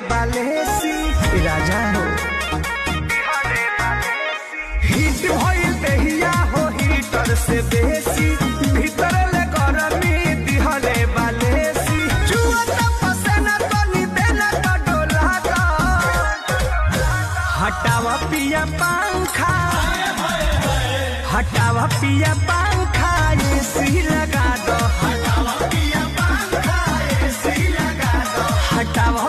बालेसी राजा हो हिट भइल देहिया हो हीटर से बेसी भीतर ले गरमी दिहले बालेसी जुआ त पसना तनी देना त डोला का हटावा पिया पंखा हटावा पिया पंखा एसी लगा दो हटावा पिया पंखा एसी लगा दो हटावा